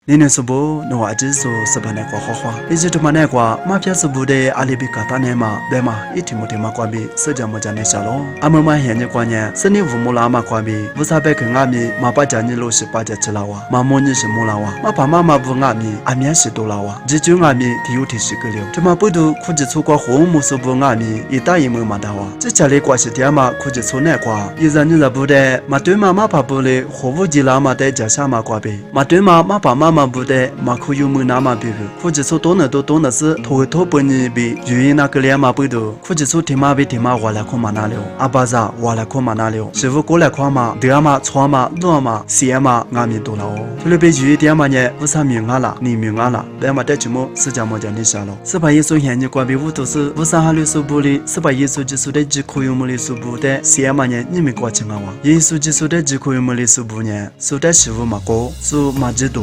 你那是不？那我只说是把那个好话，一直他妈那个马票是不的阿里比卡达呢嘛，对嘛？一天没天嘛关闭，是这么讲的下咯。阿妈嘛现在关键，是你父母拉嘛关闭，为啥别看阿米？嘛把家你老是把家吃了哇，嘛母你是母了哇，嘛爸妈妈不阿米，阿米是多了哇，这就阿米提有提示个了。他妈不都估计出国后母是不阿米，一打一没嘛的哇，这家里关系点嘛估计出那个，一人你那不的，嘛对嘛嘛爸不的，货物机拉嘛在家乡嘛关闭，嘛对嘛嘛爸妈嘛不的，嘛可有没那么比如，估计出多呢是头半年比原因那个脸嘛不多，估计出天嘛比天嘛我来看嘛那了，阿爸啥我来看嘛那了，师傅过来看嘛，对嘛穿嘛暖嘛鞋嘛阿米多了哦，这里边有一点嘛呢，为啥明啊啦，你明啊啦，别嘛在节目是这么讲的下了，是把耶稣现在关闭屋都是为啥哈里苏布里，是把耶稣基督的只可用么里苏布的鞋嘛呢，你没挂清啊哇，耶稣基督的只可用么里苏布呢，苏的师傅嘛高，苏嘛知道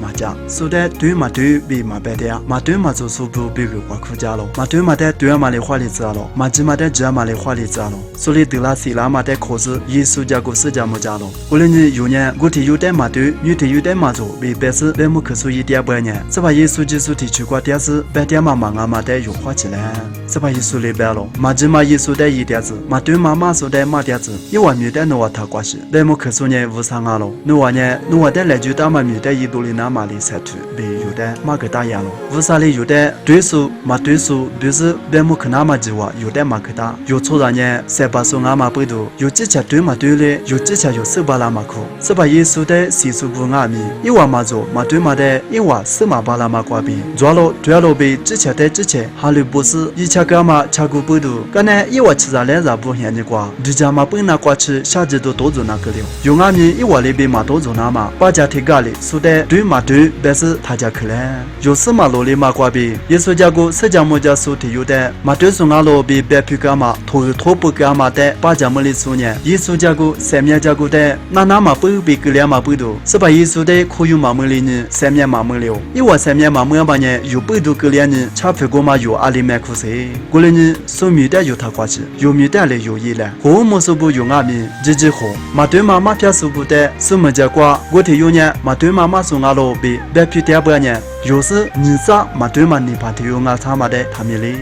嘛讲，苏的对嘛对比嘛白的呀，嘛对嘛做苏布比如挂苦家咯，嘛对嘛的对嘛里花里子咯，嘛只嘛的只嘛里花里子咯，所以得了西拉嘛的可是耶稣家过世家么家咯，无论你有呢，我提有的嘛对，女提有的嘛做，比白是白木可说一点半呢，是把耶稣基督提出过点子，白点嘛嘛嘛的有花起来，是把耶稣里边咯，嘛只嘛耶稣的一点子，嘛对嘛嘛说的嘛点子，一万米的我他关系，白木可说呢无啥啊咯，我呢我的来就打嘛米的一度里那嘛里才去，比有的嘛个打样咯，无啥里有的对数嘛对数，对是白木可那嘛计划，有的嘛可打，有错人呢三把手阿嘛不多，有几下对嘛对嘞，有几下有四把拉嘛苦，是把耶稣的习俗不阿米，一万嘛做嘛对嘛的，一万四嘛巴拉嘛挂比，抓了对了比之前的之前，哈利不是一千个嘛查过不多，刚才一万七十来人不现的挂，人家嘛不那挂吃，下季都多做那个了，用阿米一万里比嘛多做那嘛，把家提咖喱，说的对嘛对，但是他家去了，有四嘛罗里嘛挂比，耶稣家过释迦牟家说的有的，嘛对送阿罗比白皮干嘛，托不干嘛的，把家么里说呢，耶稣家过三面家过的，那嘛不比个两嘛不多，是把耶稣的可有嘛么里呢，三面嘛么了，一万三面嘛么样吧呢，有不多个两呢，差不多嘛有阿里麦苦噻，过来呢，说米的有他关系，有米的嘞有伊嘞，我么说不用阿米，直好，嘛对嘛嘛偏说不得，什么结果，我提有呢，嘛对嘛嘛说阿罗比白皮点不呢，有时你啥嘛对嘛你怕提有阿他妈的他米哩。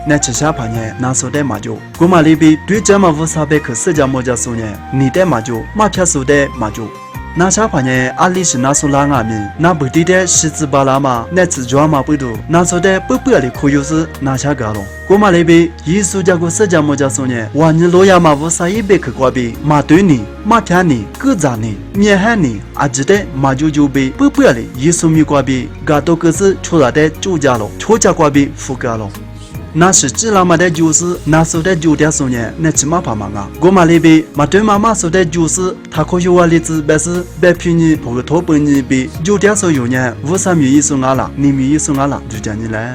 那吃下盘呢，拿手的嘛就，我嘛里边对这嘛无啥别克释迦牟家说呢，你的嘛就，嘛偏说的嘛就。那下盘呢，阿里是拿手拉阿米，那不地的十字巴拉嘛，那自抓嘛不多，拿手的不里可有是拿下个咯。我嘛里边耶稣家过释迦牟家说呢，哇你罗亚嘛无啥一别克挂比，嘛对你，嘛听你，各咋你，面喊你，阿记得嘛就被不里耶稣米挂比，噶都个是出来的主家咯，出家挂比副家咯。那是只拉嘛的就是那时候的9点10年，那起码怕嘛啊！我嘛里边嘛对妈妈说的就是，他可以话例子，但是白皮你或者头本你比9点10有年，53米一送阿拉，你米一送阿拉就讲你来。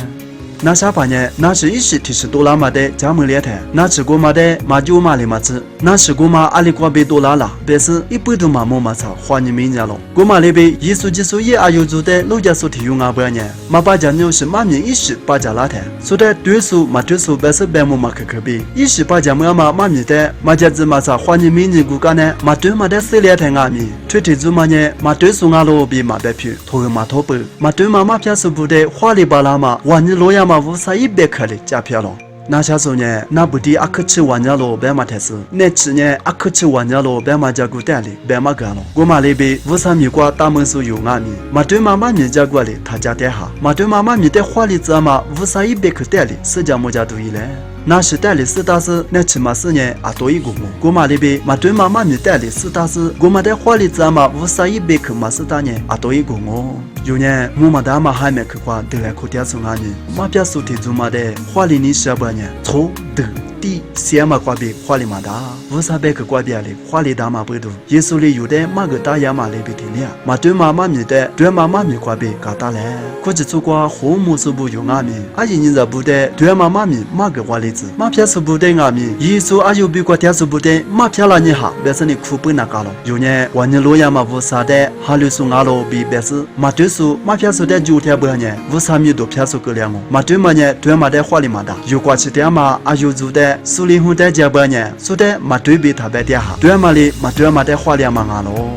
那下半年，那是一时提示多拉嘛的加盟联台，那吃过嘛的嘛就嘛里嘛吃，那吃过嘛阿里瓜被多拉了，但是一百多嘛么嘛操，花你没年了。我嘛里边一数几数也阿有做的老家说提用阿半年，嘛把家牛是嘛面一时把家拉台，说的对数嘛对数，但是白么嘛可比，一时把家么嘛面的，嘛家子嘛操，花你没年骨干呢，嘛对嘛的四联台阿米，推提做嘛呢，嘛对数阿罗比嘛白皮，头嘛头白，嘛对嘛偏数不的，花里巴拉嘛，哇你老呀。嘛无啥一百克的加票了，那下手呢？那不的阿克吃完家了，白马台是，那吃呢阿克吃完家了，白马加古代里，白马干了。我嘛那边无啥米瓜大门是有阿米，嘛对妈妈米家过里，他家带下，嘛对妈妈米的花里子嘛，无啥一百克带里，释迦牟家都一来。那是带里四大师，那起码4年啊多一个么？我嘛那边嘛对妈妈米带里四大师，我嘛的花里子嘛无啥一百克嘛4大年啊多一个么？有年我嘛的嘛还没去过，得来可点送阿米，嘛别说提做嘛的花里你是不年错的。第先嘛挂比花里嘛大，无啥别个挂比里花里大嘛不多。耶稣里有的嘛个大呀嘛里比天亮，嘛对妈妈米的对妈妈米挂比嘎大嘞。估计做过后母是不用阿米，阿姨你这不的对妈妈米嘛个话例子，嘛偏是不的阿米。耶稣阿有比过天是不的，嘛偏了你哈，别是你苦不那个了。有年万年路呀嘛无啥的，哈里送阿罗比别是嘛对数嘛偏是的9天不年，无啥米都偏是个两个，嘛对嘛呢对嘛的花里嘛大，有过去的嘛阿有做的。苏里红的家半年，说的嘛对比他白点哈，对嘛哩嘛对嘛的花两嘛啊喽。